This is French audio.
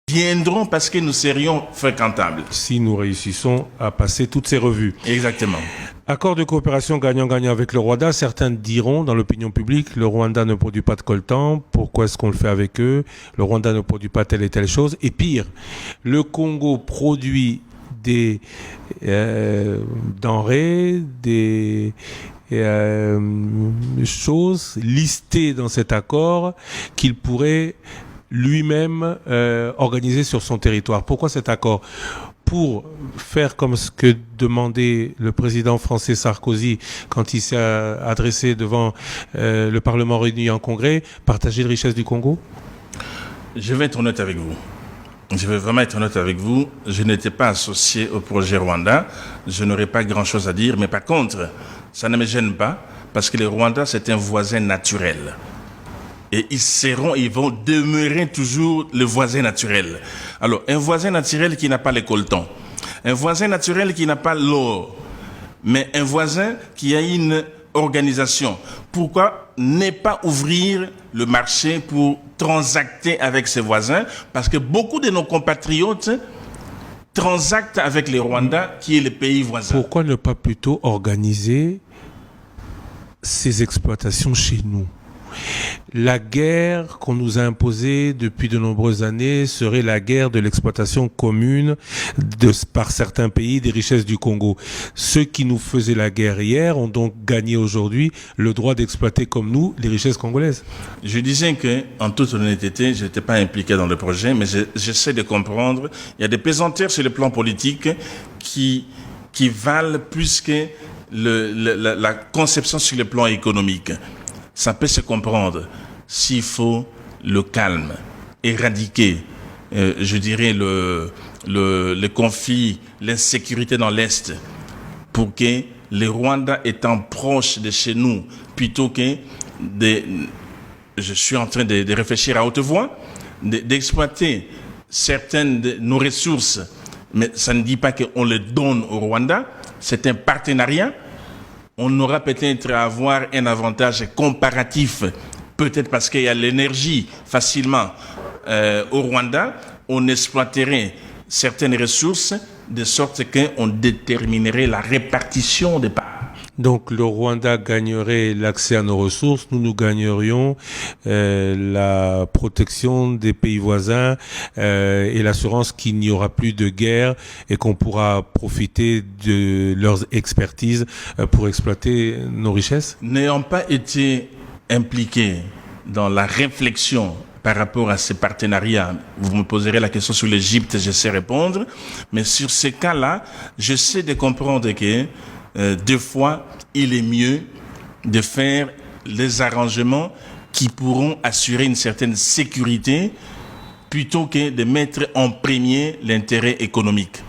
viendront parce que nous serions fréquentables. Si nous réussissons à passer toutes ces revues. Exactement. Accord de coopération gagnant-gagnant avec le Rwanda. Certains diront dans l'opinion publique, le Rwanda ne produit pas de coltan. Pourquoi est-ce qu'on le fait avec eux? Le Rwanda ne produit pas telle et telle chose. Et pire, le Congo produit des denrées, des choses listées dans cet accord qu'il pourrait lui-même organisé sur son territoire. Pourquoi cet accord? Pour faire comme ce que demandait le président français Sarkozy quand il s'est adressé devant le Parlement réuni en congrès, partager les richesses du Congo? Je vais être honnête avec vous. Je vais vraiment être honnête avec vous. Je n'étais pas associé au projet Rwanda. Je n'aurais pas grand-chose à dire. Mais par contre, ça ne me gêne pas parce que le Rwanda, c'est un voisin naturel. Et ils vont demeurer toujours le voisin naturel. Alors, un voisin naturel qui n'a pas les coltons, un voisin naturel qui n'a pas l'or, mais un voisin qui a une organisation. Pourquoi ne pas ouvrir le marché pour transacter avec ses voisins? Parce que beaucoup de nos compatriotes transactent avec le Rwanda, qui est le pays voisin. Pourquoi ne pas plutôt organiser ces exploitations chez nous? La guerre qu'on nous a imposée depuis de nombreuses années serait la guerre de l'exploitation commune par certains pays des richesses du Congo. Ceux qui nous faisaient la guerre hier ont donc gagné aujourd'hui le droit d'exploiter comme nous les richesses congolaises. Je disais que, en toute honnêteté, je n'étais pas impliqué dans le projet, mais j'essaie de comprendre. Il y a des pesanteurs sur le plan politique qui valent plus que la conception sur le plan économique. Ça peut se comprendre s'il faut le calme, éradiquer, je dirais, le conflit, l'insécurité dans l'Est, pour que le Rwanda étant proche de chez nous, plutôt que je suis en train de réfléchir à haute voix, d'exploiter certaines de nos ressources, mais ça ne dit pas qu'on les donne au Rwanda, c'est un partenariat. On aura peut-être à avoir un avantage comparatif, peut-être parce qu'il y a l'énergie facilement au Rwanda. On exploiterait certaines ressources de sorte qu'on déterminerait la répartition des parts. Donc le Rwanda gagnerait l'accès à nos ressources, nous gagnerions la protection des pays voisins et l'assurance qu'il n'y aura plus de guerre et qu'on pourra profiter de leurs expertises pour exploiter nos richesses. N'ayant pas été impliqués dans la réflexion par rapport à ces partenariats, vous me poserez la question sur l'Égypte, je sais répondre, mais sur ces cas-là, j'essaie de comprendre que deux fois, il est mieux de faire les arrangements qui pourront assurer une certaine sécurité plutôt que de mettre en premier l'intérêt économique.